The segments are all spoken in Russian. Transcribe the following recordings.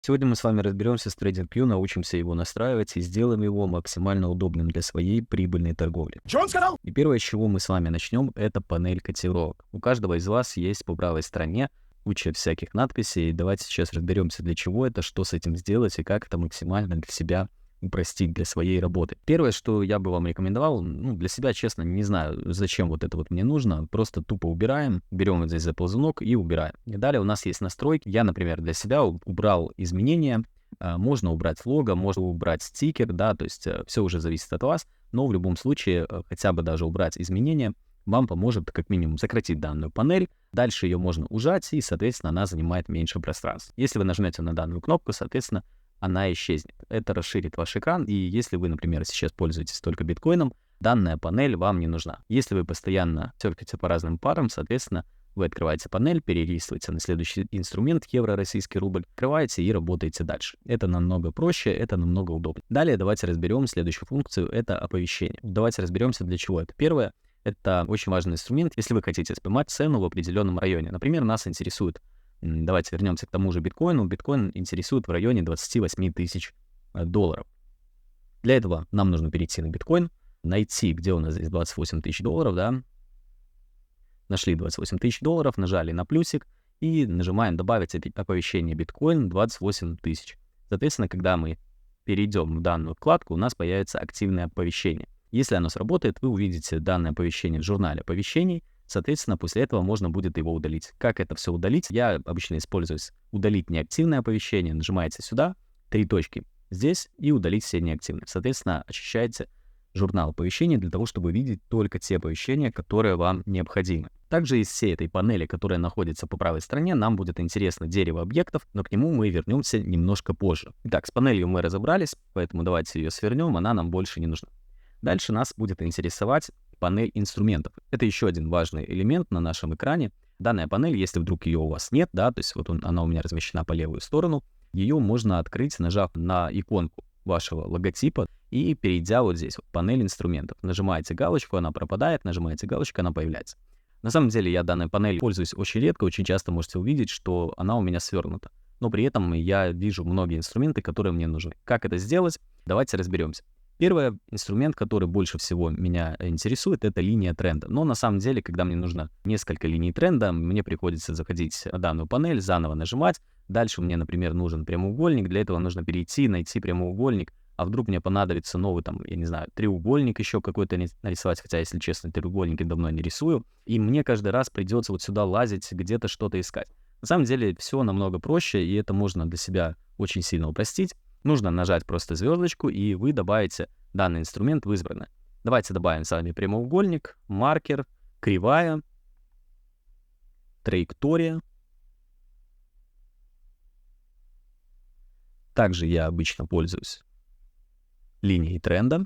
Сегодня мы с вами разберемся с TradingView, научимся его настраивать и сделаем его максимально удобным для своей прибыльной торговли. И первое, с чего мы с вами начнем, это панель котировок. У каждого из вас есть по правой стороне куча всяких надписей. Давайте сейчас разберемся, для чего это, что с этим сделать и как это максимально для себя упростить для своей работы. Первое, что я бы вам рекомендовал, для себя, честно, не знаю, зачем вот это вот мне нужно, просто тупо убираем, берем вот здесь за ползунок и убираем. И далее у нас есть настройки. Я, например, для себя убрал изменения, можно убрать лого, можно убрать стикер, да, то есть все уже зависит от вас, но в любом случае хотя бы даже убрать изменения вам поможет как минимум сократить данную панель, дальше ее можно ужать и, соответственно, она занимает меньше пространства. Если вы нажмете на данную кнопку, соответственно, она исчезнет. Это расширит ваш экран, и если вы, например, сейчас пользуетесь только биткоином, данная панель вам не нужна. Если вы постоянно серфите по разным парам, соответственно, вы открываете панель, перелистываете на следующий инструмент, евро, российский рубль, открываете и работаете дальше. Это намного проще, это намного удобнее. Далее давайте разберем следующую функцию, это оповещение. Давайте разберемся, для чего это. Первое, это очень важный инструмент, если вы хотите споймать цену в определенном районе. Например, нас интересует, давайте вернемся к тому же биткоину. Биткоин интересует в районе 28 тысяч долларов. Для этого нам нужно перейти на биткоин, найти, где у нас здесь 28 тысяч долларов, да. Нашли 28 тысяч долларов, нажали на плюсик и нажимаем «Добавить оповещение биткоин 28 тысяч». Соответственно, когда мы перейдем в данную вкладку, у нас появится активное оповещение. Если оно сработает, вы увидите данное оповещение в журнале оповещений. Соответственно, после этого можно будет его удалить. Как это все удалить? Я обычно использую удалить неактивное оповещение. Нажимаете сюда, 3 точки здесь и удалить все неактивные. Соответственно, очищаете журнал оповещений для того, чтобы видеть только те оповещения, которые вам необходимы. Также из всей этой панели, которая находится по правой стороне, нам будет интересно дерево объектов, но к нему мы вернемся немножко позже. Итак, с панелью мы разобрались, поэтому давайте ее свернем, она нам больше не нужна. Дальше нас будет интересовать панель инструментов. Это еще один важный элемент на нашем экране. Данная панель, если вдруг ее у вас нет, да, то есть вот она у меня размещена по левую сторону, ее можно открыть, нажав на иконку вашего логотипа и перейдя вот здесь, вот, панель инструментов. Нажимаете галочку, она пропадает, нажимаете галочку, она появляется. На самом деле я данной панелью пользуюсь очень редко, очень часто можете увидеть, что она у меня свернута. Но при этом я вижу многие инструменты, которые мне нужны. Как это сделать? Давайте разберемся. Первый инструмент, который больше всего меня интересует, это линия тренда. Но на самом деле, когда мне нужно несколько линий тренда, мне приходится заходить на данную панель, заново нажимать. Дальше мне, например, нужен прямоугольник. Для этого нужно перейти, найти прямоугольник. А вдруг мне понадобится новый, я не знаю, треугольник еще какой-то нарисовать. Хотя, если честно, треугольники давно не рисую. И мне каждый раз придется вот сюда лазить, где-то что-то искать. На самом деле, все намного проще, и это можно для себя очень сильно упростить. Нужно нажать просто звездочку, и вы добавите данный инструмент в избранное. Давайте добавим с вами прямоугольник, маркер, кривая, траектория. Также я обычно пользуюсь линией тренда.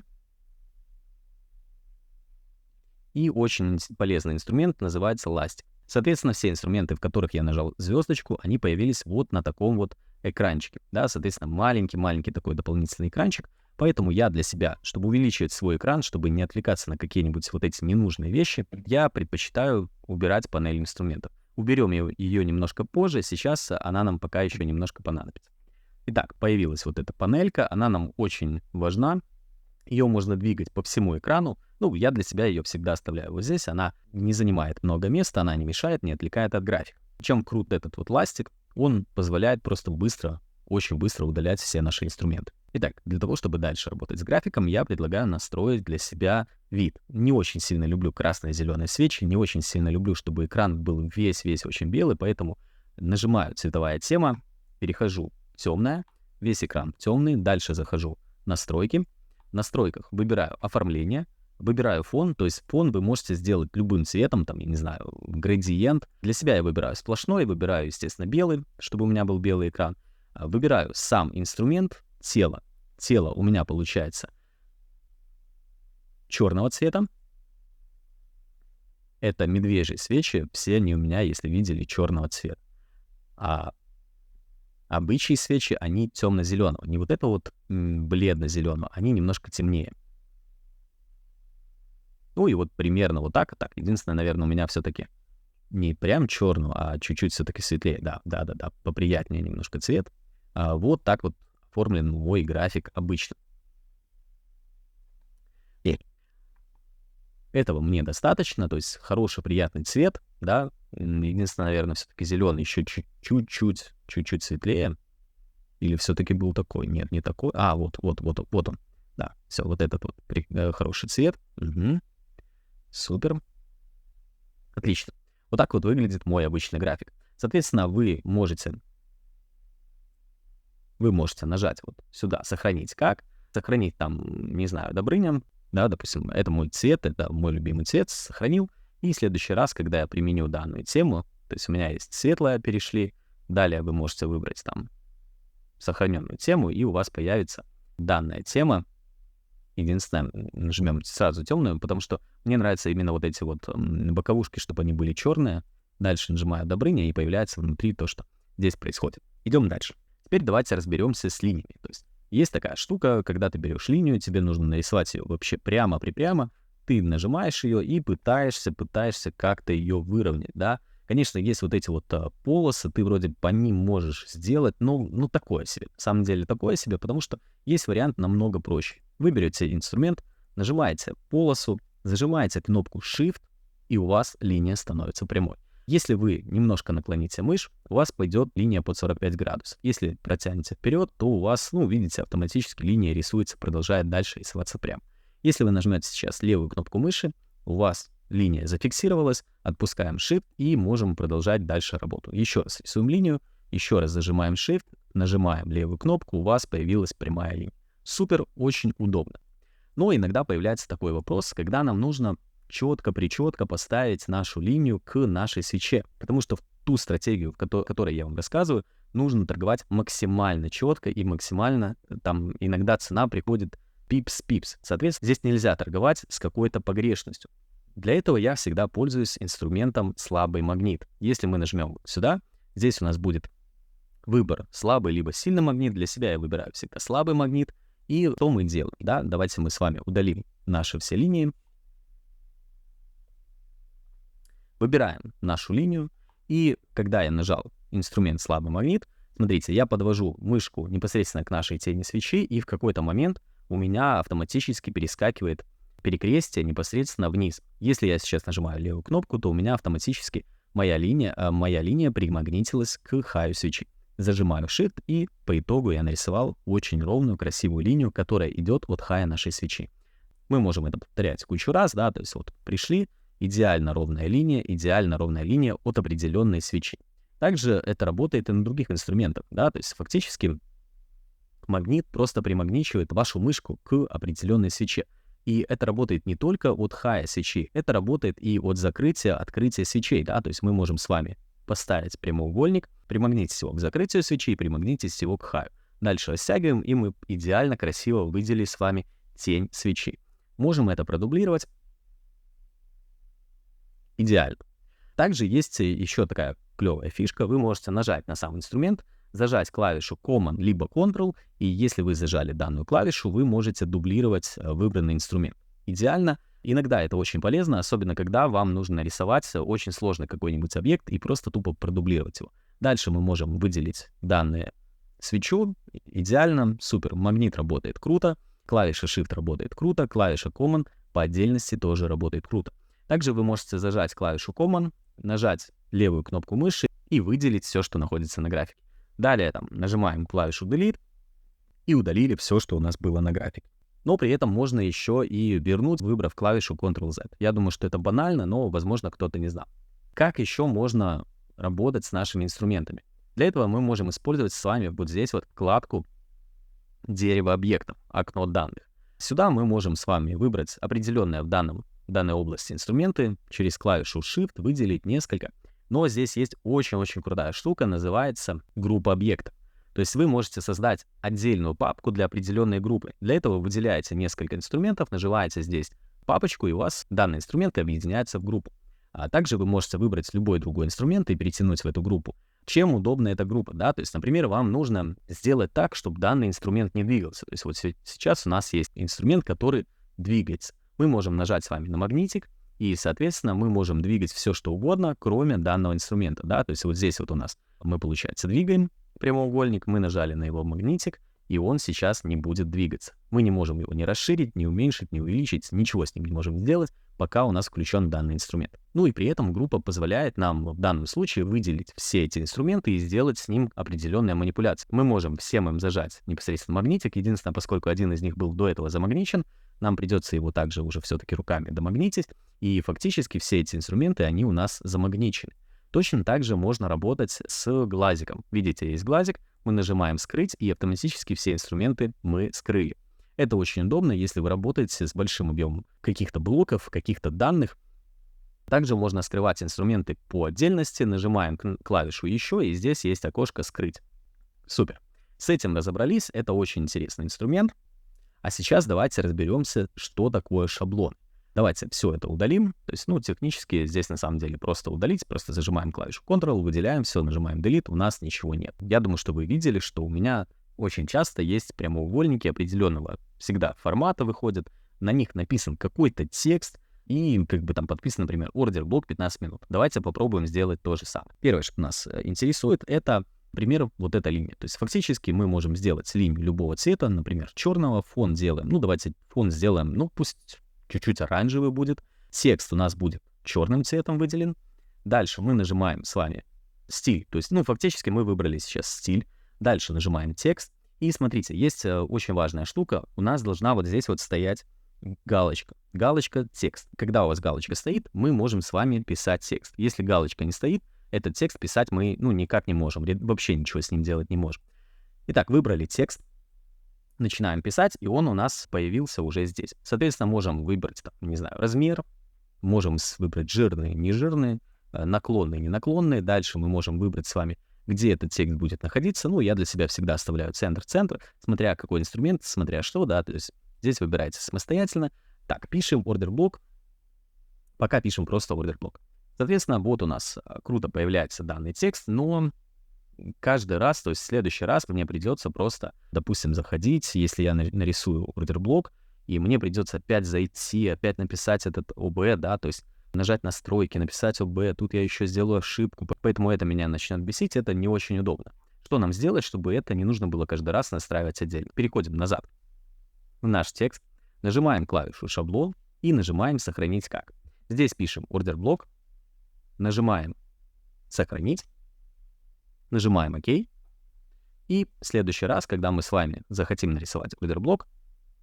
И очень полезный инструмент называется ластик. Соответственно, все инструменты, в которых я нажал звездочку, они появились вот на таком вот экранчике. Да, соответственно, маленький такой дополнительный экранчик. Поэтому я для себя, чтобы увеличивать свой экран, чтобы не отвлекаться на какие-нибудь вот эти ненужные вещи, я предпочитаю убирать панель инструментов. Уберем ее немножко позже, сейчас она нам пока еще немножко понадобится. Итак, появилась вот эта панелька, она нам очень важна. Ее можно двигать по всему экрану. Я для себя ее всегда оставляю вот здесь. Она не занимает много места, она не мешает, не отвлекает от графика. Чем крут этот вот ластик, он позволяет просто очень быстро удалять все наши инструменты. Итак, для того, чтобы дальше работать с графиком, я предлагаю настроить для себя вид. Не очень сильно люблю красные и зеленые свечи, не очень сильно люблю, чтобы экран был весь очень белый, поэтому нажимаю цветовая тема, перехожу темная, весь экран темный, дальше захожу настройки. В настройках выбираю оформление, выбираю фон, то есть фон вы можете сделать любым цветом, я не знаю, градиент. Для себя я выбираю сплошной, выбираю, естественно, белый, чтобы у меня был белый экран. Выбираю сам инструмент, тело. Тело у меня получается черного цвета. Это медвежьи свечи, все они у меня, если видели, черного цвета. А обычные свечи, они темно-зеленого. Не вот это вот бледно-зеленого, они немножко темнее. И вот примерно вот так. Единственное, наверное, у меня все-таки не прям черную, а чуть-чуть все-таки светлее. Да, поприятнее немножко цвет. Вот так вот оформлен мой график обычно. И этого мне достаточно, то есть хороший, приятный цвет, да. Единственное, наверное, все-таки зеленый еще чуть-чуть светлее. Или все-таки был такой? Нет, не такой. Вот он. Да, все, вот этот вот хороший цвет. Угу. Супер. Отлично. Вот так вот выглядит мой обычный график. Соответственно, вы можете нажать вот сюда «Сохранить как». Сохранить там, не знаю, Добрыня. Да, допустим, это мой цвет, это мой любимый цвет. Сохранил. И в следующий раз, когда я применю данную тему, то есть у меня есть светлое, перешли. Далее вы можете выбрать там сохраненную тему, и у вас появится данная тема. Единственное, нажмем сразу темную, потому что мне нравятся именно вот эти вот боковушки, чтобы они были черные. Дальше нажимаю Добрыня, и появляется внутри то, что здесь происходит. Идем дальше. Теперь давайте разберемся с линиями. То есть такая штука, когда ты берешь линию, тебе нужно нарисовать ее вообще прямо-припрямо, ты нажимаешь ее и пытаешься как-то ее выровнять, да. Конечно, есть вот эти вот полосы, ты вроде по ним можешь сделать, но такое себе. На самом деле такое себе, потому что есть вариант намного проще. Вы берете инструмент, нажимаете полосу, зажимаете кнопку Shift, и у вас линия становится прямой. Если вы немножко наклоните мышь, у вас пойдет линия под 45 градусов. Если протянете вперед, то у вас, видите, автоматически линия рисуется, продолжает дальше рисоваться прямо. Если вы нажмете сейчас левую кнопку мыши, у вас линия зафиксировалась, отпускаем Shift и можем продолжать дальше работу. Еще раз рисуем линию, еще раз зажимаем Shift, нажимаем левую кнопку, у вас появилась прямая линия. Супер, очень удобно. Но иногда появляется такой вопрос, когда нам нужно четко-причетко поставить нашу линию к нашей свече, потому что в ту стратегию, которой я вам рассказываю, нужно торговать максимально четко и максимально, там иногда цена приходит пипс. Соответственно, здесь нельзя торговать с какой-то погрешностью. Для этого я всегда пользуюсь инструментом слабый магнит. Если мы нажмем сюда, здесь у нас будет выбор слабый либо сильный магнит. Для себя я выбираю всегда слабый магнит. И что мы делаем? Да? Давайте мы с вами удалим наши все линии. Выбираем нашу линию. И когда я нажал инструмент слабый магнит, смотрите, я подвожу мышку непосредственно к нашей тени свечи, и в какой-то момент у меня автоматически перескакивает перекрестие непосредственно вниз. Если я сейчас нажимаю левую кнопку, то у меня автоматически моя линия примагнитилась к хаю свечи. Зажимаю Shift, и по итогу я нарисовал очень ровную, красивую линию, которая идет от хая нашей свечи. Мы можем это повторять кучу раз, да, то есть вот пришли, идеально ровная линия от определенной свечи. Также это работает и на других инструментах, да, то есть фактически магнит просто примагничивает вашу мышку к определенной свече. И это работает не только от хая свечи, это работает и от открытия свечей, да, то есть мы можем с вами поставить прямоугольник, примагнитить его к закрытию свечи и примагнитить его к хаю. Дальше растягиваем, и мы идеально красиво выделили с вами тень свечи. Можем это продублировать. Идеально. Также есть еще такая клевая фишка. Вы можете нажать на сам инструмент, зажать клавишу Command либо Ctrl, и если вы зажали данную клавишу, вы можете дублировать выбранный инструмент. Идеально. Иногда это очень полезно, особенно когда вам нужно нарисовать очень сложный какой-нибудь объект и просто тупо продублировать его. Дальше мы можем выделить данную свечу. Идеально. Супер. Магнит работает круто. Клавиша Shift работает круто. Клавиша Command по отдельности тоже работает круто. Также вы можете зажать клавишу Command, нажать левую кнопку мыши и выделить все, что находится на графике. Далее нажимаем клавишу Delete и удалили все, что у нас было на графике. Но при этом можно еще и вернуть, выбрав клавишу Ctrl-Z. Я думаю, что это банально, но, возможно, кто-то не знал. Как еще можно работать с нашими инструментами? Для этого мы можем использовать с вами вот здесь вот вкладку «Дерево объектов», окно данных. Сюда мы можем с вами выбрать определенные в данной области инструменты, через клавишу Shift выделить несколько. Но здесь есть очень-очень крутая штука, называется группа объектов. То есть вы можете создать отдельную папку для определенной группы. Для этого выделяете несколько инструментов, нажимаете здесь папочку, и у вас данный инструмент объединяется в группу. А также вы можете выбрать любой другой инструмент и перетянуть в эту группу. Чем удобна эта группа, да? То есть, например, вам нужно сделать так, чтобы данный инструмент не двигался. То есть вот сейчас у нас есть инструмент, который двигается. Мы можем нажать с вами на магнитик, и, соответственно, мы можем двигать все, что угодно, кроме данного инструмента, да? То есть вот здесь вот у нас мы, получается, двигаем, прямоугольник, мы нажали на его магнитик, и он сейчас не будет двигаться. Мы не можем его ни расширить, ни уменьшить, ни увеличить, ничего с ним не можем сделать, пока у нас включен данный инструмент. Ну и при этом группа позволяет нам в данном случае выделить все эти инструменты и сделать с ним определенные манипуляции. Мы можем всем им зажать непосредственно магнитик, единственное, поскольку один из них был до этого замагничен, нам придется его также уже все-таки руками домагнитить, и фактически все эти инструменты, они у нас замагничены. Точно так же можно работать с глазиком. Видите, есть глазик, мы нажимаем «Скрыть», и автоматически все инструменты мы скрыли. Это очень удобно, если вы работаете с большим объемом каких-то блоков, каких-то данных. Также можно скрывать инструменты по отдельности, нажимаем клавишу «Еще», и здесь есть окошко «Скрыть». Супер. С этим разобрались, это очень интересный инструмент. А сейчас давайте разберемся, что такое шаблон. Давайте все это удалим. То есть, технически здесь на самом деле просто удалить. Просто зажимаем клавишу Ctrl, выделяем все, нажимаем Delete, у нас ничего нет. Я думаю, что вы видели, что у меня очень часто есть прямоугольники определенного всегда формата выходят. На них написан какой-то текст и там подписан, например, ордер блок 15 минут. Давайте попробуем сделать то же самое. Первое, что нас интересует, это, например, вот эта линия. То есть фактически мы можем сделать линию любого цвета, например, черного, фон делаем. Давайте фон сделаем, пусть чуть-чуть оранжевый будет. Текст у нас будет черным цветом выделен. Дальше мы нажимаем с вами стиль. То есть, фактически мы выбрали сейчас стиль. Дальше нажимаем текст. И смотрите, есть очень важная штука. У нас должна вот здесь вот стоять галочка. Галочка «Текст». Когда у вас галочка стоит, мы можем с вами писать текст. Если галочка не стоит, этот текст писать мы, никак не можем. Вообще ничего с ним делать не можем. Итак, выбрали текст. Начинаем писать, и он у нас появился уже здесь. Соответственно, можем выбрать, размер, можем выбрать жирные, нежирные, наклонные, ненаклонные. Дальше мы можем выбрать с вами, где этот текст будет находиться. Я для себя всегда оставляю центр, смотря какой инструмент, смотря что, да, то есть здесь выбирайте самостоятельно. Так, пишем order block. Пока пишем просто order block. Соответственно, вот у нас круто появляется данный текст, но каждый раз, то есть в следующий раз мне придется просто, допустим, заходить, если я нарисую order block, и мне придется опять зайти, опять написать этот ОБ, да, то есть нажать настройки, написать ОБ, тут я еще сделаю ошибку, поэтому это меня начнет бесить, это не очень удобно. Что нам сделать, чтобы это не нужно было каждый раз настраивать отдельно? Переходим назад в наш текст, нажимаем клавишу «Шаблон» и нажимаем «Сохранить как». Здесь пишем order block, нажимаем «Сохранить», нажимаем ОК, и в следующий раз, когда мы с вами захотим нарисовать order block,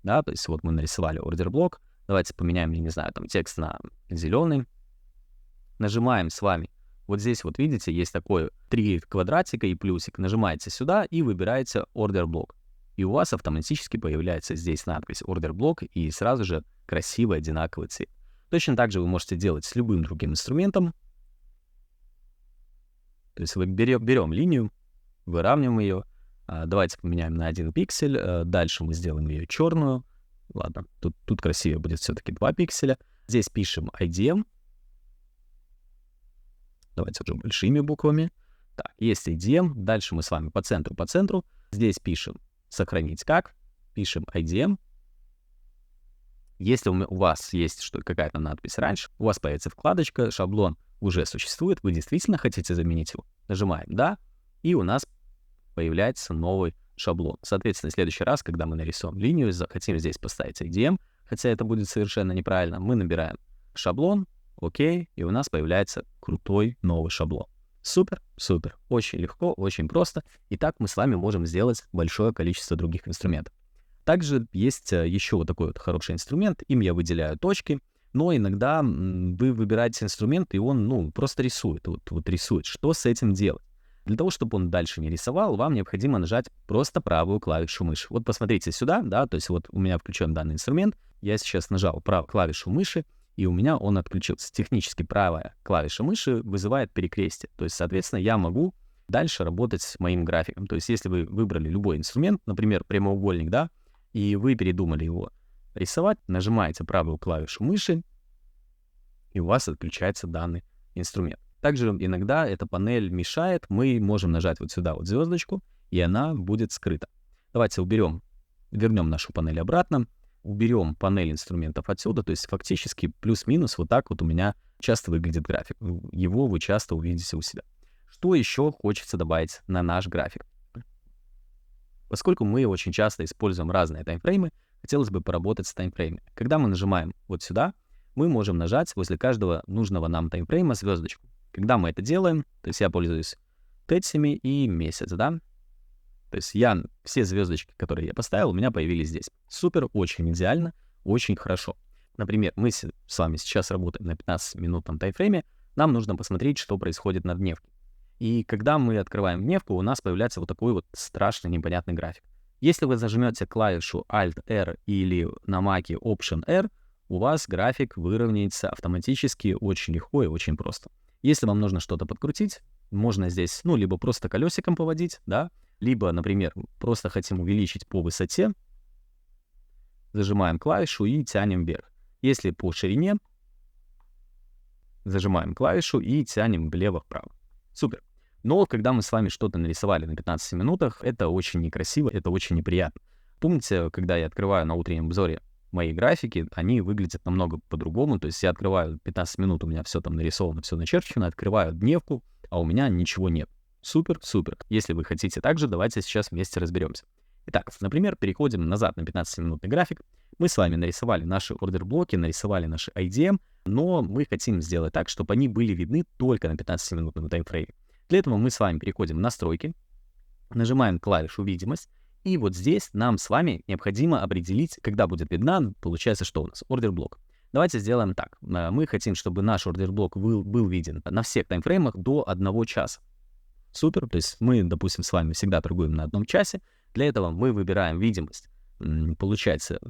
да, то есть вот мы нарисовали order block, давайте поменяем, я не знаю, текст на зеленый, нажимаем с вами, вот здесь вот видите, есть такое 3 квадратика и плюсик, нажимаете сюда и выбираете order block, и у вас автоматически появляется здесь надпись order block и сразу же красивый одинаковый цвет. Точно так же вы можете делать с любым другим инструментом. То есть мы берем линию, выравниваем ее, давайте поменяем на 1 пиксель, дальше мы сделаем ее черную, ладно, тут красивее будет все-таки 2 пикселя. Здесь пишем IDM, давайте уже большими буквами. Так, есть IDM, дальше мы с вами по центру, здесь пишем «Сохранить как», пишем IDM. Если у вас есть какая-то надпись раньше, у вас появится вкладочка «Шаблон» уже существует, вы действительно хотите заменить его, нажимаем «Да», и у нас появляется новый шаблон. Соответственно, в следующий раз, когда мы нарисуем линию, захотим здесь поставить IDM, хотя это будет совершенно неправильно, мы набираем шаблон, ОК, и у нас появляется крутой новый шаблон. Супер, очень легко, очень просто. И так мы с вами можем сделать большое количество других инструментов. Также есть еще вот такой вот хороший инструмент, им я выделяю точки, но иногда вы выбираете инструмент, и он, просто рисует, вот рисует. Что с этим делать? Для того, чтобы он дальше не рисовал, вам необходимо нажать просто правую клавишу мыши. Вот посмотрите сюда, да, то есть вот у меня включен данный инструмент, я сейчас нажал правую клавишу мыши, и у меня он отключился. Технически правая клавиша мыши вызывает перекрестие, то есть, соответственно, я могу дальше работать с моим графиком. То есть, если вы выбрали любой инструмент, например, прямоугольник, да, и вы передумали его рисовать, нажимаете правую клавишу мыши, и у вас отключается данный инструмент. Также иногда эта панель мешает, мы можем нажать вот сюда вот звездочку, и она будет скрыта. Давайте вернем нашу панель обратно, уберем панель инструментов отсюда, то есть фактически плюс-минус вот так вот у меня часто выглядит график. Его вы часто увидите у себя. Что еще хочется добавить на наш график? Поскольку мы очень часто используем разные таймфреймы, хотелось бы поработать с таймфреймами. Когда мы нажимаем вот сюда, мы можем нажать возле каждого нужного нам таймфрейма звездочку. Когда мы это делаем, то есть я пользуюсь тетсами и месяц, да? То есть все звездочки, которые я поставил, у меня появились здесь. Супер, очень идеально, очень хорошо. Например, мы с вами сейчас работаем на 15-минутном таймфрейме, нам нужно посмотреть, что происходит на дневке. И когда мы открываем дневку, у нас появляется вот такой вот страшный непонятный график. Если вы зажмете клавишу Alt-R или на Mac Option-R, у вас график выровняется автоматически очень легко и очень просто. Если вам нужно что-то подкрутить, можно здесь, либо просто колесиком поводить, да, либо, например, просто хотим увеличить по высоте, зажимаем клавишу и тянем вверх. Если по ширине, зажимаем клавишу и тянем влево-вправо. Супер. Но когда мы с вами что-то нарисовали на 15 минутах, это очень некрасиво, это очень неприятно. Помните, когда я открываю на утреннем обзоре мои графики, они выглядят намного по-другому. То есть я открываю 15 минут, у меня все там нарисовано, все начерчено, открываю дневку, а у меня ничего нет. Супер, супер. Если вы хотите так же, давайте сейчас вместе разберемся. Итак, например, переходим назад на 15-минутный график. Мы с вами нарисовали наши ордер-блоки, нарисовали наши IDM, но мы хотим сделать так, чтобы они были видны только на 15-минутном таймфрейме. Для этого мы с вами переходим в настройки, нажимаем клавишу «Видимость», и вот здесь нам с вами необходимо определить, когда будет видна, получается, что у нас ордер-блок. Давайте сделаем так. Мы хотим, чтобы наш ордер-блок был виден на всех таймфреймах до 1 часа. Супер, то есть мы, допустим, с вами всегда торгуем на 1 часе. Для этого мы выбираем видимость, получается,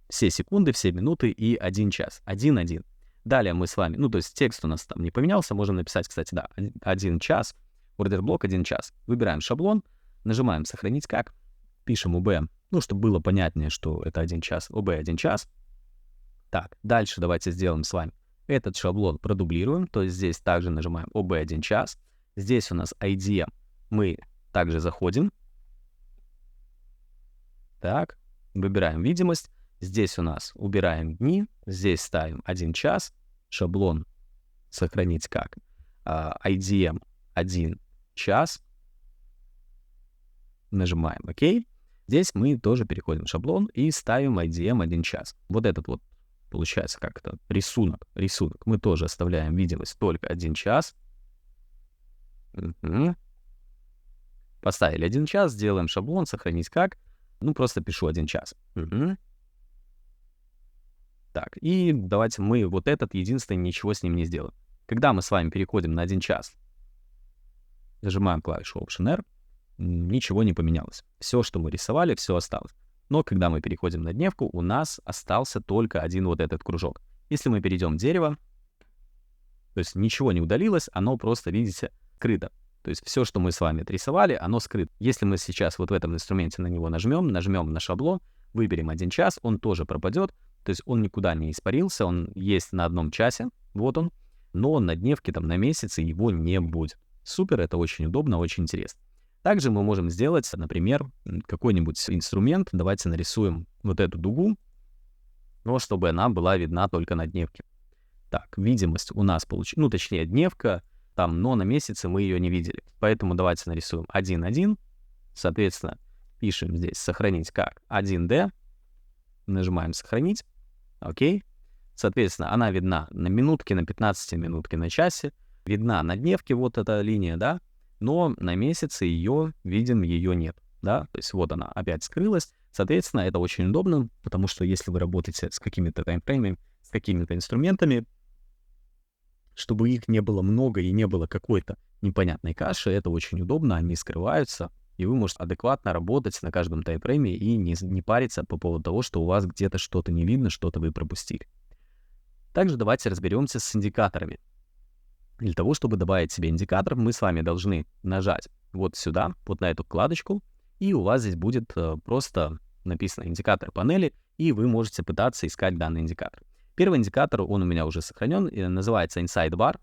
все секунды, все минуты и 1 час, 1-1. Далее мы с вами, то есть текст у нас там не поменялся, можем написать, кстати, да, 1 час, ордер-блок 1 час. Выбираем шаблон, нажимаем «Сохранить как», пишем ОБ, чтобы было понятнее, что это 1 час, ОБ 1 час. Так, дальше давайте сделаем с вами этот шаблон, продублируем, то есть здесь также нажимаем ОБ 1 час. Здесь у нас IDM, мы также заходим. Так, выбираем видимость. Здесь у нас убираем дни, здесь ставим 1 час, шаблон сохранить как, IDM 1 час, нажимаем ОК. Здесь мы тоже переходим в шаблон и ставим IDM 1 час. Вот этот вот получается как-то рисунок. Мы тоже оставляем видимость только 1 час. Поставили 1 час, делаем шаблон, сохранить как, просто пишу 1 час. Так, и давайте мы вот этот единственный ничего с ним не сделаем. Когда мы с вами переходим на 1 час, нажимаем клавишу Option-R, ничего не поменялось. Все, что мы рисовали, все осталось. Но когда мы переходим на дневку, у нас остался только один вот этот кружок. Если мы перейдем в дерево, то есть ничего не удалилось, оно просто, видите, скрыто. То есть все, что мы с вами отрисовали, оно скрыто. Если мы сейчас вот в этом инструменте на него нажмем на шаблон, выберем 1 час, он тоже пропадет. То есть он никуда не испарился, он есть на 1 часе, вот он, но на дневке, там, на месяце его не будет. Супер, это очень удобно, очень интересно. Также мы можем сделать, например, какой-нибудь инструмент. Давайте нарисуем вот эту дугу, но чтобы она была видна только на дневке. Так, видимость у нас получилась, точнее, дневка, там, но на месяце мы ее не видели. Поэтому давайте нарисуем 1.1, соответственно, пишем здесь «Сохранить как 1D», нажимаем «Сохранить», окей. Соответственно, она видна на минутке, на 15 минутке, на часе, видна на дневке, вот эта линия, да, но на месяце ее видим, ее нет, да, то есть вот она опять скрылась. Соответственно, это очень удобно, потому что если вы работаете с какими-то таймфреймами, с какими-то инструментами, чтобы их не было много и не было какой-то непонятной каши, это очень удобно, они скрываются, и вы можете адекватно работать на каждом таймфрейме и не париться по поводу того, что у вас где-то что-то не видно, что-то вы пропустили. Также давайте разберемся с индикаторами. Для того, чтобы добавить себе индикатор, мы с вами должны нажать вот сюда, вот на эту вкладочку, и у вас здесь будет просто написано «Индикатор панели», и вы можете пытаться искать данный индикатор. Первый индикатор, он у меня уже сохранен, называется Inside Bar.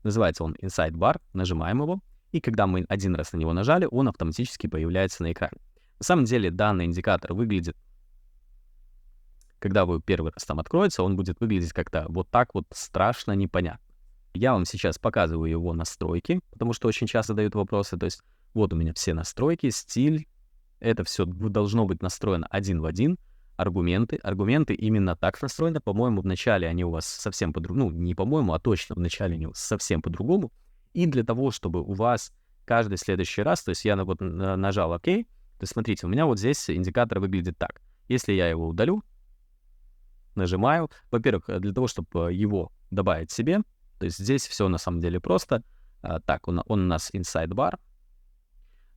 Называется он Inside Bar, нажимаем его, и когда мы один раз на него нажали, он автоматически появляется на экране. На самом деле данный индикатор выглядит, когда вы первый раз там откроется, он будет выглядеть как-то вот так вот страшно непонятно. Я вам сейчас показываю его настройки, потому что очень часто дают вопросы. То есть Вот у меня все настройки, стиль. Это все должно быть настроено один в один. Аргументы именно так настроены. По-моему, вначале они у вас совсем по-другому. Ну, не по-моему, а точно вначале они у вас совсем по-другому. И для того, чтобы у вас каждый следующий раз, то есть я вот нажал ОК, то есть смотрите, у меня вот здесь индикатор выглядит так. Если я его удалю, нажимаю, во-первых, для того, чтобы его добавить себе, то есть здесь все на самом деле просто. Так, он у нас inside bar.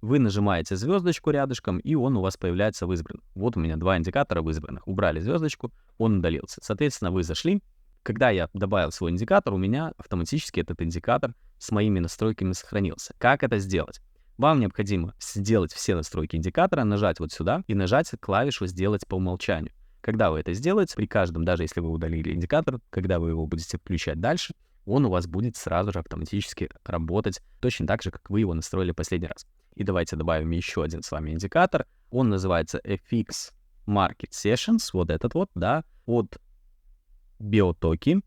Вы нажимаете звездочку рядышком, и он у вас появляется в избранных. Вот у меня 2 индикатора в избранных. Убрали звездочку, он удалился. Соответственно, вы зашли. Когда я добавил свой индикатор, у меня автоматически этот индикатор с моими настройками сохранился. Как это сделать? Вам необходимо сделать все настройки индикатора, нажать вот сюда и нажать клавишу «Сделать по умолчанию». Когда вы это сделаете, при каждом, даже если вы удалили индикатор, когда вы его будете включать дальше, он у вас будет сразу же автоматически работать точно так же, как вы его настроили последний раз. И давайте добавим еще один с вами индикатор. Он называется FX Market Sessions, вот этот вот, да, от биотоки.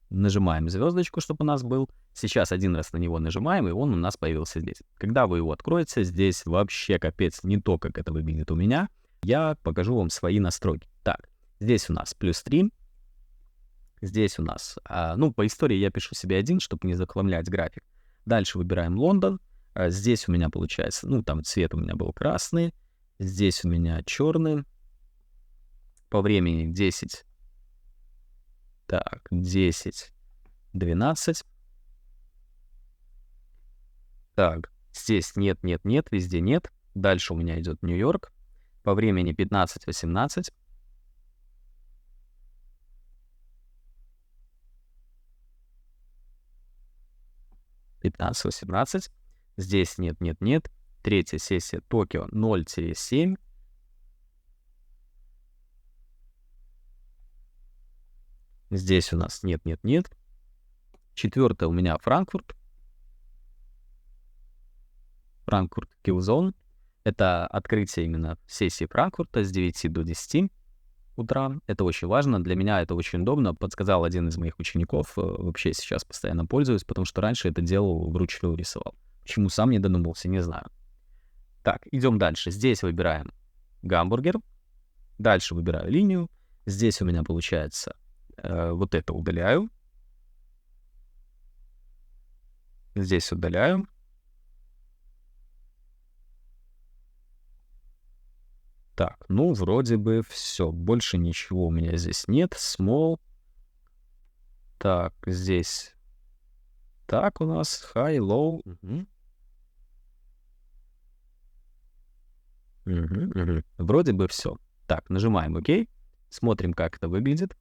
Нажимаем звездочку, чтобы у нас был. Сейчас один раз на него нажимаем, и он у нас появился здесь. Когда вы его откроете, здесь вообще капец не то, как это выглядит у меня. Я покажу вам свои настройки. Так, здесь у нас +3. Здесь у нас, ну, по истории я пишу себе 1, чтобы не захламлять график. Дальше выбираем Лондон. Здесь у меня получается, ну, там цвет у меня был красный. Здесь у меня черный. По времени 10. Так, 10, 12. Так, здесь нет, везде нет. Дальше у меня идет Нью-Йорк. По времени 15, 18. (15-18). Здесь нет. Третья сессия Токио 0-7. Здесь у нас нет. Четвертая у меня Франкфурт. Франкфурт Киллзон. Это открытие именно сессии Франкфурта с 9 до 10 утра. Это очень важно. Для меня это очень удобно. Подсказал один из моих учеников. Вообще сейчас постоянно пользуюсь, потому что раньше это делал вручную, рисовал. Почему сам не додумался, не знаю. Так, идем дальше. Здесь выбираем гамбургер. Дальше выбираю линию. Здесь у меня получается вот это удаляю. Здесь удаляю. Так, ну, вроде бы все. Больше ничего у меня здесь нет. Small. Так, здесь. Так, у нас high, low. Вроде бы все. Так, нажимаем ОК. Смотрим, как это выглядит.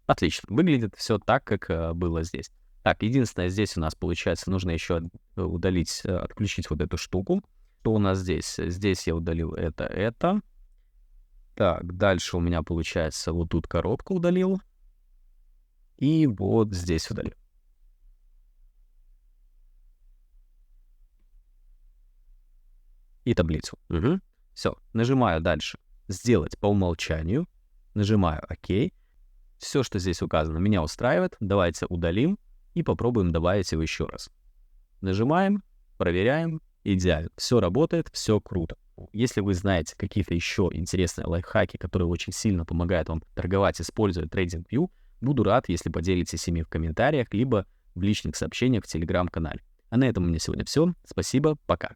Отлично. Выглядит все так, как было здесь. Так, единственное, здесь у нас получается, нужно еще удалить, отключить вот эту штуку. Что у нас здесь? Здесь я удалил это. Так, дальше у меня получается вот тут коробку удалил. И вот здесь удалил. И таблицу. Все, нажимаю дальше. Сделать по умолчанию. Нажимаю ОК. Все, что здесь указано, меня устраивает. Давайте удалим и попробуем добавить его еще раз. Нажимаем, проверяем. Идеально. Все работает, все круто. Если вы знаете какие-то еще интересные лайфхаки, которые очень сильно помогают вам торговать, используя TradingView, буду рад, если поделитесь ими в комментариях, либо в личных сообщениях в Telegram-канале. А на этом у меня сегодня все. Спасибо, пока.